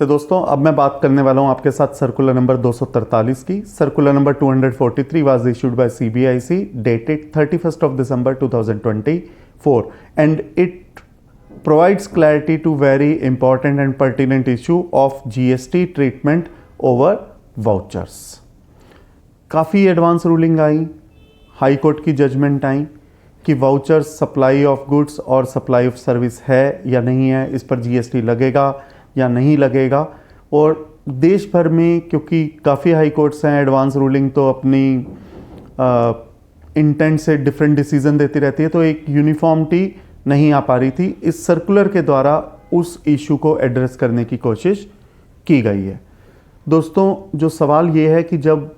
तो दोस्तों अब मैं बात करने वाला हूं आपके साथ सर्कुलर नंबर 243 की। Circular number 243 was issued by CBIC dated 31st of December 2024 and it provides clarity to very important and pertinent issue of GST treatment over vouchers। काफ़ी एडवांस रूलिंग आई, हाई कोर्ट की judgement आई कि vouchers supply of goods और supply of service है या नहीं है, इस पर GST लगेगा या नहीं लगेगा। और देश भर में क्योंकि काफ़ी हाई कोर्ट्स हैं, एडवांस रूलिंग तो अपनी इंटेंट से डिफरेंट डिसीजन देती रहती है, तो एक यूनिफॉर्मिटी नहीं आ पा रही थी। इस सर्कुलर के द्वारा उस इशू को एड्रेस करने की कोशिश की गई है। दोस्तों जो सवाल ये है कि जब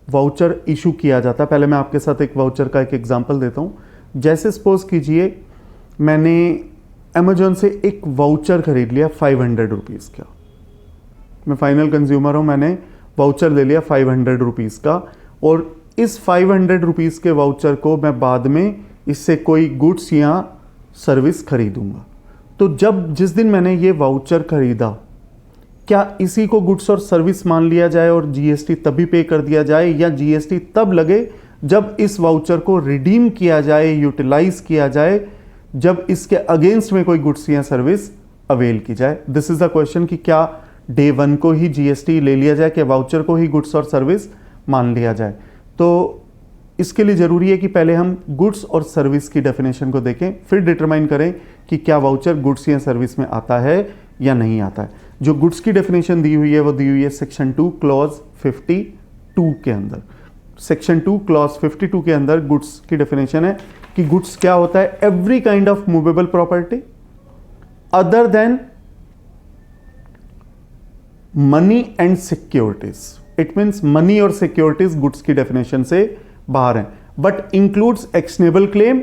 वाउचर इशू किया जाता है, पहले मैं आपके साथ एक वाउचर का एक एग्जांपल देता हूँ। जैसे सपोज कीजिए मैंने अमेजोन से एक वाउचर खरीद लिया 500 रुपीज़ का। मैं फाइनल कंज्यूमर हूँ, मैंने वाउचर ले लिया 500 रुपीज़ का, और इस 500 रुपीज़ के वाउचर को मैं बाद में इससे कोई गुड्स या सर्विस खरीदूंगा। तो जिस दिन मैंने ये वाउचर खरीदा, क्या इसी को गुड्स और सर्विस मान लिया जाए और GST तभी पे कर दिया जाए, या GST तब लगे जब इस वाउचर को रिडीम किया जाए, यूटिलाइज किया जाए, जब इसके अगेंस्ट में कोई गुड्स या सर्विस अवेल की जाए? दिस इज द क्वेश्चन कि क्या डे 1 को ही GST ले लिया जाए, कि वाउचर को ही गुड्स और सर्विस मान लिया जाए? तो इसके लिए ज़रूरी है कि पहले हम गुड्स और सर्विस की डेफिनेशन को देखें, फिर डिटरमाइन करें कि क्या वाउचर गुड्स या सर्विस में आता है या नहीं आता है। जो गुड्स की डेफिनेशन दी हुई है वो दी हुई है सेक्शन 2 क्लॉज 52 के अंदर। सेक्शन 2 क्लॉज 52 के अंदर गुड्स की डेफिनेशन है कि गुड्स क्या होता है? Every kind of movable property other than money and securities. It means money और सिक्योरिटीज गुड्स की डेफिनेशन से बाहर हैं, but includes actionable claim,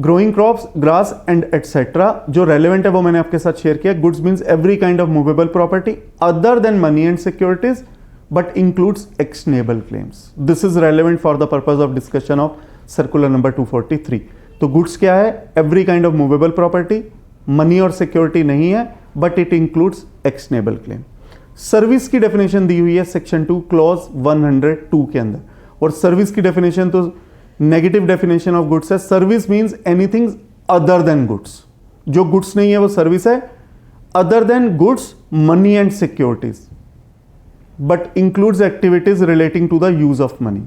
growing crops, grass and etcetera. जो रेलेवेंट है वो मैंने आपके साथ शेयर किया। Goods means every kind of movable property other than money and securities but includes actionable claims. This is relevant for the purpose of discussion of circular number 243. तो goods क्या है? Every kind of movable property, money और security नहीं है, but it includes actionable claim. Service की definition दी हुई है section 2 clause 102 के अंदर, और सर्विस की डेफिनेशन तो नेगेटिव डेफिनेशन ऑफ गुड्स है। Service means anything other than goods. जो गुड्स नहीं है वो सर्विस है, other than goods, money and securities, but includes activities relating to the use of money.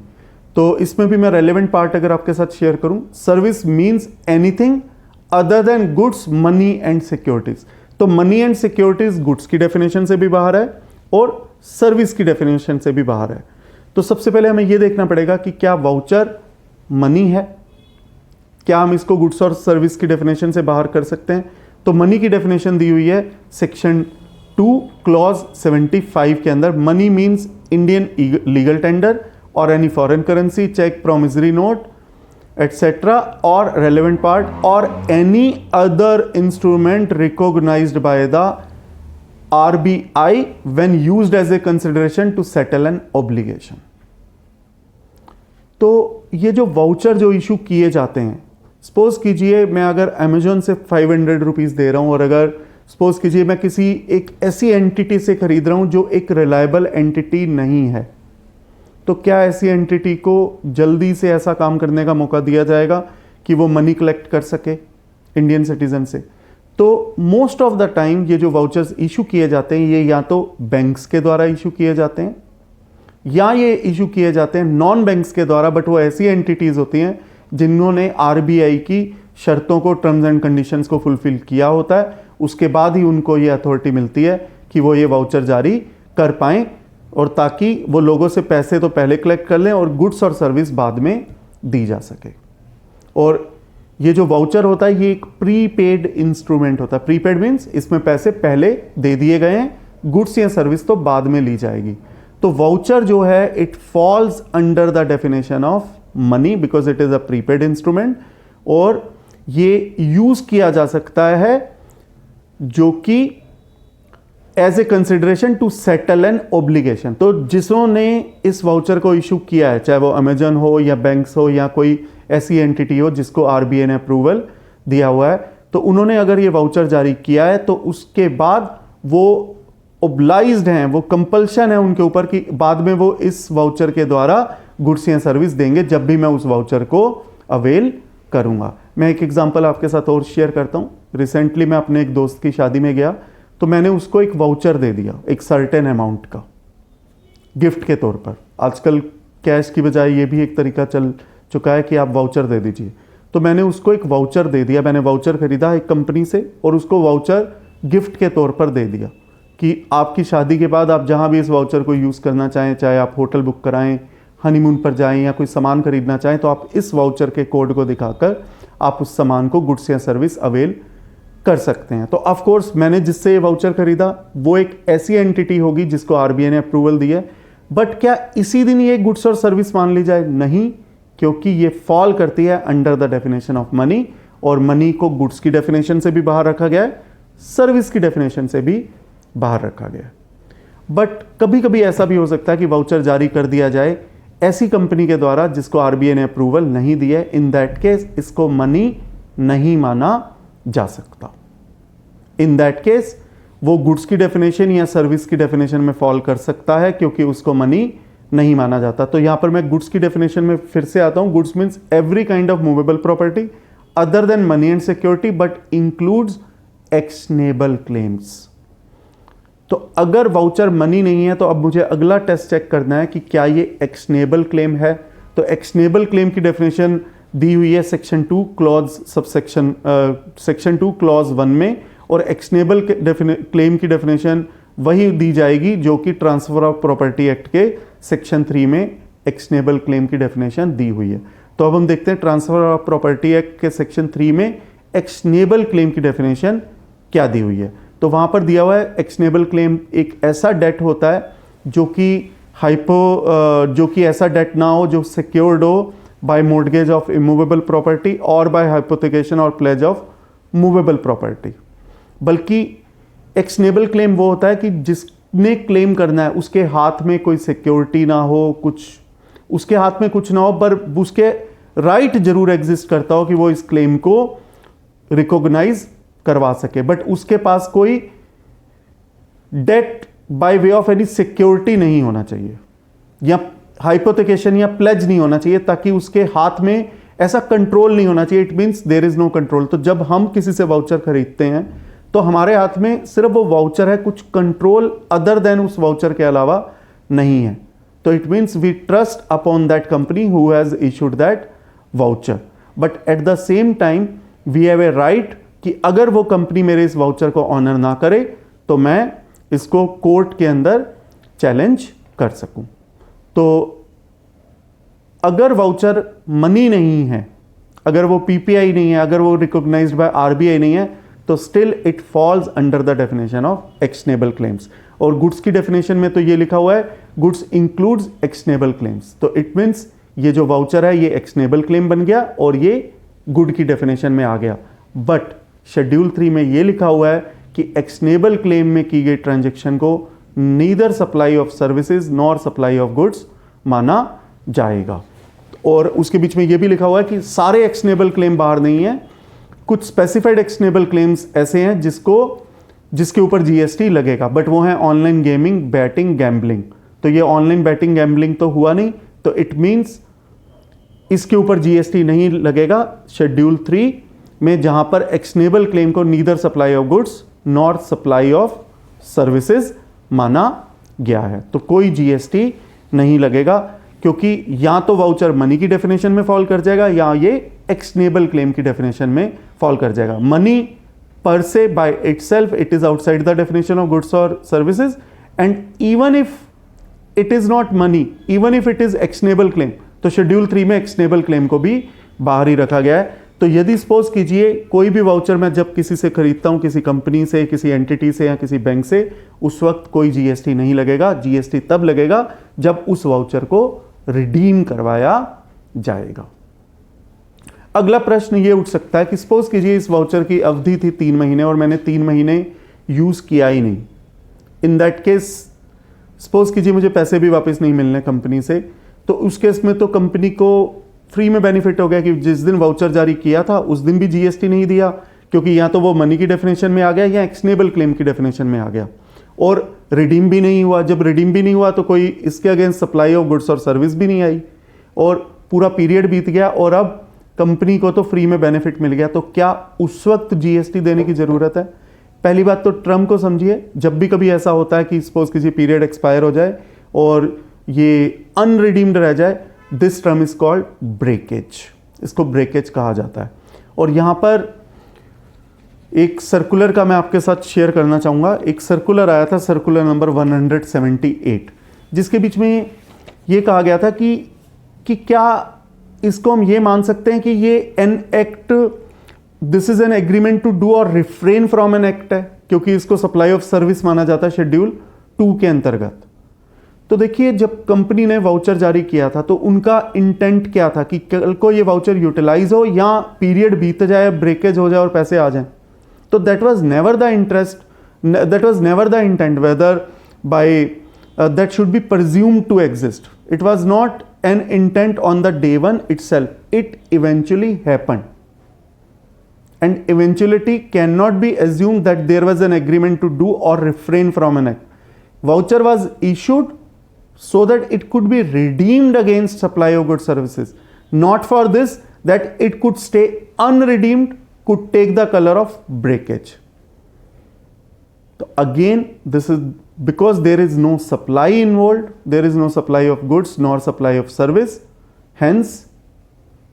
तो इसमें भी मैं रेलेवेंट पार्ट अगर आपके साथ शेयर करूं, service means anything other than goods, money and securities. तो मनी एंड सिक्योरिटीज गुड्स की डेफिनेशन से भी बाहर है और सर्विस की डेफिनेशन से भी बाहर है। तो सबसे पहले हमें यह देखना पड़ेगा कि क्या वाउचर मनी है, क्या हम इसको गुड्स और सर्विस की डेफिनेशन से बाहर कर सकते हैं? तो मनी की डेफिनेशन दी हुई है सेक्शन 2 क्लॉज 75 के अंदर। Money means Indian legal tender और any foreign currency, cheque, promissory note etcetera, और रेलेवेंट पार्ट, और any other instrument recognised by the RBI when used as a consideration to settle an obligation. तो ये जो voucher जो issue किए जाते हैं, सपोज कीजिए मैं अगर अमेजोन से 500 रुपीज़ दे रहा हूं, और अगर सपोज कीजिए मैं किसी एक ऐसी एंटिटी से खरीद रहा हूं जो एक रिलायबल एंटिटी नहीं है, तो क्या ऐसी एंटिटी को जल्दी से ऐसा काम करने का मौका दिया जाएगा कि वो मनी कलेक्ट कर सके इंडियन सिटीजन से? तो मोस्ट ऑफ द टाइम ये जो वाउचर्स इशू किए जाते हैं, ये या तो बैंक्स के द्वारा इशू किए जाते हैं, या ये इशू किए जाते हैं नॉन बैंक्स के द्वारा, बट वो ऐसी एंटिटीज होती हैं जिन्होंने RBI की शर्तों को, टर्म्स एंड कंडीशंस को फुलफिल किया होता है। उसके बाद ही उनको ये अथॉरिटी मिलती है कि वो ये वाउचर जारी कर पाएं, और ताकि वो लोगों से पैसे तो पहले कलेक्ट कर लें और गुड्स और सर्विस बाद में दी जा सके। और ये जो वाउचर होता है ये एक प्रीपेड इंस्ट्रूमेंट होता है। प्रीपेड मीन्स इसमें पैसे पहले दे दिए गए हैं, गुड्स या सर्विस तो बाद में ली जाएगी। तो वाउचर जो है it falls under the definition of money because it is a prepaid instrument, और ये यूज किया जा सकता है जो कि as a consideration to settle an obligation. तो जिन्होंने इस वाउचर को इशू किया है, चाहे वो अमेजन हो या बैंक्स हो या कोई ऐसी एंटिटी हो जिसको RBI ने अप्रूवल दिया हुआ है, तो उन्होंने अगर ये वाउचर जारी किया है तो उसके बाद वो ओब्लाइज्ड हैं, वो कंपल्शन है उनके ऊपर कि बाद में वो इस वाउचर के द्वारा गुड्स या सर्विस देंगे जब भी मैं उस वाउचर को अवेल करूंगा। मैं एक एग्जांपल आपके साथ और शेयर करता हूं। रिसेंटली मैं अपने एक दोस्त की शादी में गया तो मैंने उसको एक वाउचर दे दिया एक सर्टेन अमाउंट का गिफ्ट के तौर पर। आजकल कैश की बजाय ये भी एक तरीका चल चुका है कि आप वाउचर दे दीजिए। तो मैंने उसको एक वाउचर दे दिया, मैंने वाउचर खरीदा एक कंपनी से और उसको वाउचर गिफ्ट के तौर पर दे दिया कि आपकी शादी के बाद आप जहां भी इस वाउचर को यूज़ करना चाहें, चाहे आप होटल बुक कराएं, हनीमून पर जाएं या कोई सामान खरीदना चाहें, तो आप इस वाउचर के कोड को दिखाकर आप उस सामान को गुड्स या सर्विस अवेल कर सकते हैं। तो ऑफ कोर्स मैंने जिससे ये वाउचर खरीदा वो एक ऐसी एंटिटी होगी जिसको आरबीआई ने अप्रूवल दी है, बट क्या इसी दिन ये गुड्स और सर्विस मान ली जाए? नहीं, क्योंकि ये फॉल करती है under the definition of money, और मनी को गुड्स की डेफिनेशन से भी बाहर रखा गया है, सर्विस की डेफिनेशन से भी बाहर रखा गया है। बट कभी कभी ऐसा भी हो सकता है कि वाउचर जारी कर दिया जाए ऐसी कंपनी के द्वारा जिसको आरबीआई ने अप्रूवल नहीं दी है। इन दैट केस इसको मनी नहीं माना जा सकता। इन दैट केस वो गुड्स की डेफिनेशन या सर्विस की डेफिनेशन में फॉल कर सकता है क्योंकि उसको मनी नहीं माना जाता। तो यहां पर मैं गुड्स की डेफिनेशन में फिर से आता हूं। Goods means every kind of movable property other than money and security but includes actionable claims. तो अगर वाउचर मनी नहीं है तो अब मुझे अगला टेस्ट चेक करना है कि क्या ये एक्शनेबल क्लेम है। तो एक्शनेबल क्लेम की डेफिनेशन दी हुई है section 2 clause subsection section 2 clause 1 में, और एक्शनेबल क्लेम की डेफिनेशन वही दी जाएगी जो कि ट्रांसफर ऑफ प्रॉपर्टी एक्ट के सेक्शन 3 में एक्शनेबल क्लेम की डेफिनेशन दी हुई है। तो अब हम देखते हैं ट्रांसफर ऑफ प्रॉपर्टी एक्ट के सेक्शन 3 में एक्शनेबल क्लेम की डेफिनेशन क्या दी हुई है। तो वहां पर दिया हुआ है एक्शनेबल क्लेम एक ऐसा डेट होता है जो कि ऐसा डेट ना हो जो सिक्योर्ड हो by mortgage of immovable property और बाय हाइपोथिकेशन और प्लेज ऑफ मूवेबल प्रॉपर्टी। बल्कि एक्शनेबल क्लेम वो होता है कि जिसने क्लेम करना है उसके हाथ में कोई सिक्योरिटी ना हो, कुछ उसके हाथ में कुछ ना हो, पर उसके राइट जरूर एग्जिस्ट करता हो कि वो इस क्लेम को रिकॉग्नाइज करवा सके, बट उसके पास कोई debt by way of any security नहीं होना चाहिए या हाइपोथिकेशन या प्लेज नहीं होना चाहिए, ताकि उसके हाथ में ऐसा कंट्रोल नहीं होना चाहिए। It means there is no control. तो जब हम किसी से वाउचर खरीदते हैं तो हमारे हाथ में सिर्फ वो वाउचर है, कुछ कंट्रोल अदर देन उस वाउचर के अलावा नहीं है। तो it means we trust upon that company who has issued that voucher, but at the same time we have a right कि अगर वो कंपनी मेरे इस वाउचर को ऑनर ना करे तो मैं इसको कोर्ट के अंदर चैलेंज कर सकूं। तो अगर वाउचर मनी नहीं है, अगर वो पीपीआई नहीं है, अगर वो रिकॉग्नाइज्ड बाय आरबीआई नहीं है, तो still it falls under the definition of actionable claims. और गुड्स की डेफिनेशन में तो ये लिखा हुआ है गुड्स इंक्लूड्स एक्शनेबल क्लेम्स। तो इट मींस ये जो वाउचर है ये एक्शनेबल क्लेम बन गया और ये गुड की डेफिनेशन में आ गया। बट शेड्यूल 3 में ये लिखा हुआ है कि एक्शनेबल क्लेम में की गई ट्रांजैक्शन को neither supply of services nor supply of goods माना जाएगा। और उसके बीच में ये भी लिखा हुआ है कि सारे एक्शनेबल क्लेम बाहर नहीं है, कुछ स्पेसिफाइड एक्शनेबल क्लेम्स ऐसे हैं जिसके ऊपर जीएसटी लगेगा, बट वो है ऑनलाइन गेमिंग, बैटिंग, गैम्बलिंग। तो ये ऑनलाइन बैटिंग गैम्बलिंग तो हुआ नहीं, तो इट मींस इसके ऊपर जीएसटी नहीं लगेगा शेड्यूल 3 में, जहां पर एक्शनेबल क्लेम को neither supply of goods nor supply of services माना गया है। तो कोई जीएसटी नहीं लगेगा, क्योंकि या तो वाउचर मनी की डेफिनेशन में फॉल कर जाएगा या ये एक्शनेबल क्लेम की डेफिनेशन में फॉल कर जाएगा। Money per se by itself it is outside the definition of goods और services, and even if it is not money, even if it is actionable claim, तो शेड्यूल 3 में actionable claim को भी बाहर ही रखा गया है। तो यदि सपोज कीजिए कोई भी वाउचर मैं जब किसी से खरीदता हूं, किसी कंपनी से, किसी एंटिटी से या किसी बैंक से, उस वक्त कोई जीएसटी नहीं लगेगा। जीएसटी तब लगेगा जब उस वाउचर को रिडीम करवाया जाएगा। अगला प्रश्न ये उठ सकता है कि सपोज कीजिए इस वाउचर की अवधि थी 3 महीने और मैंने 3 महीने यूज किया ही नहीं। इन दैट केस सपोज कीजिए मुझे पैसे भी वापस नहीं मिलने कंपनी से, तो उस केस में तो कंपनी को फ्री में बेनिफिट हो गया कि जिस दिन वाउचर जारी किया था उस दिन भी जीएसटी नहीं दिया, क्योंकि या तो वो मनी की डेफिनेशन में आ गया या एक्शनेबल क्लेम की डेफिनेशन में आ गया। और रिडीम भी नहीं हुआ। जब रिडीम भी नहीं हुआ तो कोई इसके अगेंस्ट सप्लाई ऑफ गुड्स और सर्विस भी नहीं आई और पूरा पीरियड बीत गया और अब कंपनी को तो फ्री में बेनिफिट मिल गया, तो क्या उस वक्त जीएसटी देने की ज़रूरत है? पहली बात तो टर्म को समझिए। जब भी कभी ऐसा होता है कि सपोज किसी पीरियड एक्सपायर हो जाए और ये अनरिडीम्ड रह जाए, this term is called breakage. इसको ब्रेकेज कहा जाता है। और यहाँ पर एक सर्कुलर का मैं आपके साथ शेयर करना चाहूँगा। एक सर्कुलर आया था, सर्कुलर नंबर 178, जिसके बीच में ये कहा गया था कि क्या इसको हम ये मान सकते हैं कि ये an act, this is an agreement to do और रिफ्रेन फ्रॉम एन एक्ट है, क्योंकि इसको सप्लाई ऑफ सर्विस माना जाता है शेड्यूल 2 के अंतर्गत। तो देखिए, जब कंपनी ने वाउचर जारी किया था तो उनका इंटेंट क्या था कि कल को ये वाउचर यूटिलाइज हो या पीरियड बीत जाए, ब्रेकेज हो जाए और पैसे आ जाएं। तो that was never the interest, that was never the intent whether by that should be presumed to exist. It was not an intent on the day one itself. It eventually happened. And eventuality cannot be assumed that there was an agreement to do or refrain from an act. Voucher was issued so that it could be redeemed against supply of goods services. Not for this that it could stay unredeemed, could take the color of breakage. So again, this is because there is no supply involved, there is no supply of goods nor supply of service, hence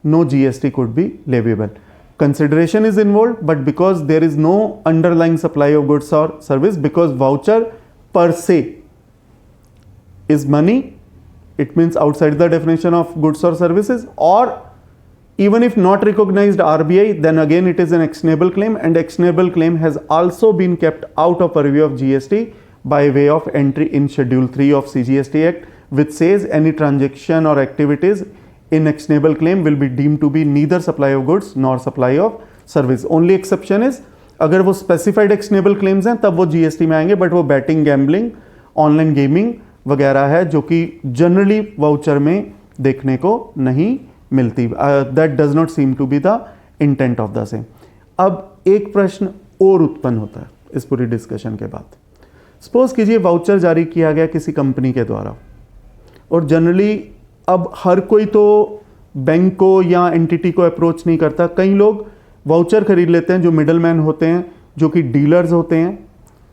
no GST could be leviable. Consideration is involved, but because there is no underlying supply of goods or service, because voucher per se is money, it means outside the definition of goods or services, or even if not recognized RBI, then again it is an actionable claim, and actionable claim has also been kept out of purview of GST by way of entry in Schedule 3 of CGST Act, which says any transaction or activities in actionable claim will be deemed to be neither supply of goods nor supply of service. Only exception is अगर वो specified actionable claims हैं तब वो GST में आएंगे, but वो batting, gambling, online gaming वगैरह है जो कि जनरली वाउचर में देखने को नहीं मिलती। That does not seem to be the intent of the same. अब एक प्रश्न और उत्पन्न होता है इस पूरी डिस्कशन के बाद। सपोज कीजिए वाउचर जारी किया गया किसी कंपनी के द्वारा, और जनरली अब हर कोई तो बैंक को या एंटिटी को अप्रोच नहीं करता। कई लोग वाउचर खरीद लेते हैं, जो मिडल मैन होते हैं, जो कि डीलर्स होते हैं,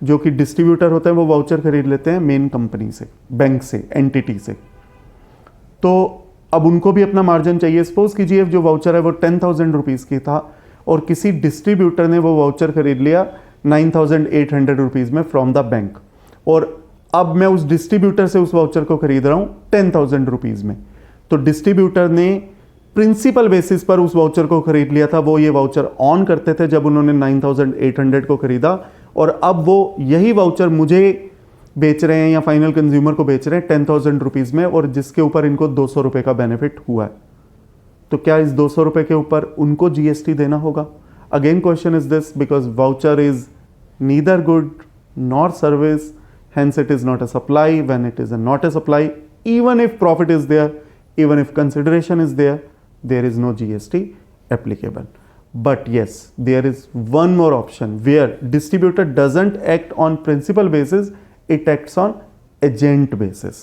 जो कि डिस्ट्रीब्यूटर होते हैं, वो वाउचर खरीद लेते हैं मेन कंपनी से, बैंक से, एंटिटी से। तो अब उनको भी अपना मार्जिन चाहिए। सपोज कीजिए जो वाउचर है वो 10,000 रुपीज़ की था और किसी डिस्ट्रीब्यूटर ने वो वाउचर खरीद लिया 9,800 रुपीज़ में फ्रॉम द बैंक, और अब मैं उस डिस्ट्रीब्यूटर से उस वाउचर को खरीद रहा हूँ 10,000 रुपीज़ में। तो डिस्ट्रीब्यूटर ने प्रिंसिपल बेसिस पर उस वाउचर को खरीद लिया था। वो ये वाउचर ऑन करते थे जब उन्होंने 9,800 को खरीदा, और अब वो यही वाउचर मुझे बेच रहे हैं या फाइनल कंज्यूमर को बेच रहे हैं 10,000 रुपीज़ में, और जिसके ऊपर इनको 200 रुपये का बेनिफिट हुआ है। तो क्या इस 200 रुपये के ऊपर उनको जीएसटी देना होगा? Again question is this, because voucher is neither good nor service, hence it is not a supply. When it is not a supply, even if profit is there, even if consideration is there, there is no GST applicable. But yes, there is one more option where distributor doesn't act on principal basis, it acts on agent basis.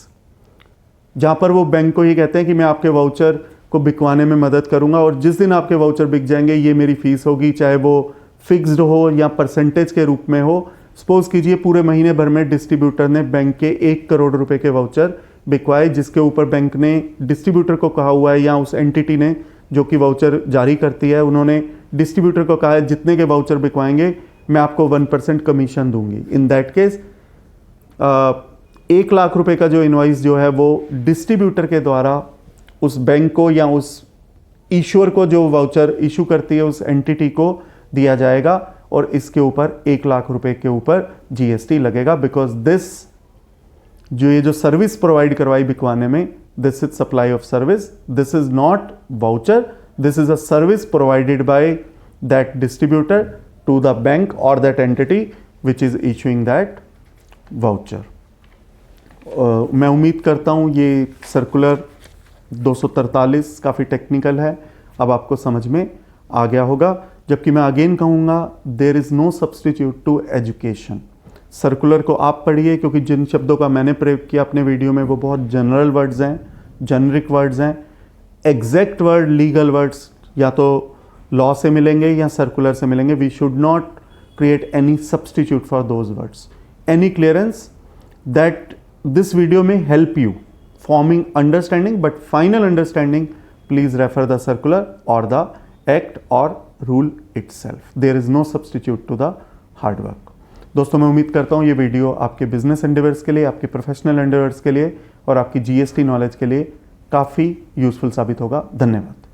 जहाँ पर वो bank को ये कहते हैं कि मैं आपके वाउचर को बिकवाने में मदद करूँगा, और जिस दिन आपके वाउचर बिक जाएंगे ये मेरी फीस होगी, चाहे वो फिक्स्ड हो या परसेंटेज के रूप में हो। सपोज कीजिए पूरे महीने भर में डिस्ट्रीब्यूटर ने बैंक के 1 करोड़ रुपए के वाउचर बिकवाए, जिसके ऊपर बैंक ने डिस्ट्रीब्यूटर को कहा हुआ है या उस एंटिटी ने जो कि वाउचर जारी करती है, उन्होंने डिस्ट्रीब्यूटर को कहा है जितने के वाउचर बिकवाएंगे मैं आपको 1% कमीशन दूंगी। इन दैट केस 1 लाख रुपए का जो इनवॉइस जो है वो डिस्ट्रीब्यूटर के द्वारा उस बैंक को या उस इशूअर को जो वाउचर इशू करती है उस एंटिटी को दिया जाएगा, और इसके ऊपर 1 लाख रुपए के ऊपर जीएसटी लगेगा। बिकॉज दिस जो ये जो सर्विस प्रोवाइड करवाई बिकवाने में, this is supply of service, this is not voucher, this is a service provided by that distributor to the bank और that entity which is issuing that voucher. मैं उम्मीद करता हूँ ये सर्कुलर 243 काफ़ी टेक्निकल है, अब आपको समझ में आ गया होगा। जबकि मैं अगेन कहूँगा, there is no substitute to education. Circular को आप पढ़िए, क्योंकि जिन शब्दों का मैंने प्रयोग किया अपने वीडियो में वो बहुत जनरल वर्ड्स हैं, जेनरिक वर्ड्स हैं। एग्जैक्ट वर्ड, लीगल वर्ड्स या तो लॉ से मिलेंगे या सर्कुलर से मिलेंगे। We should not create any substitute for those words. Any clearance that this video may help you forming understanding, but final understanding, please refer the circular or the act or rule itself. There is no substitute to the hard work. दोस्तों मैं उम्मीद करता हूँ ये video आपके business endeavours के लिए, आपके प्रोफेशनल एंडेवर्स के लिए और आपकी जीएसटी नॉलेज के लिए काफ़ी यूजफुल साबित होगा। धन्यवाद।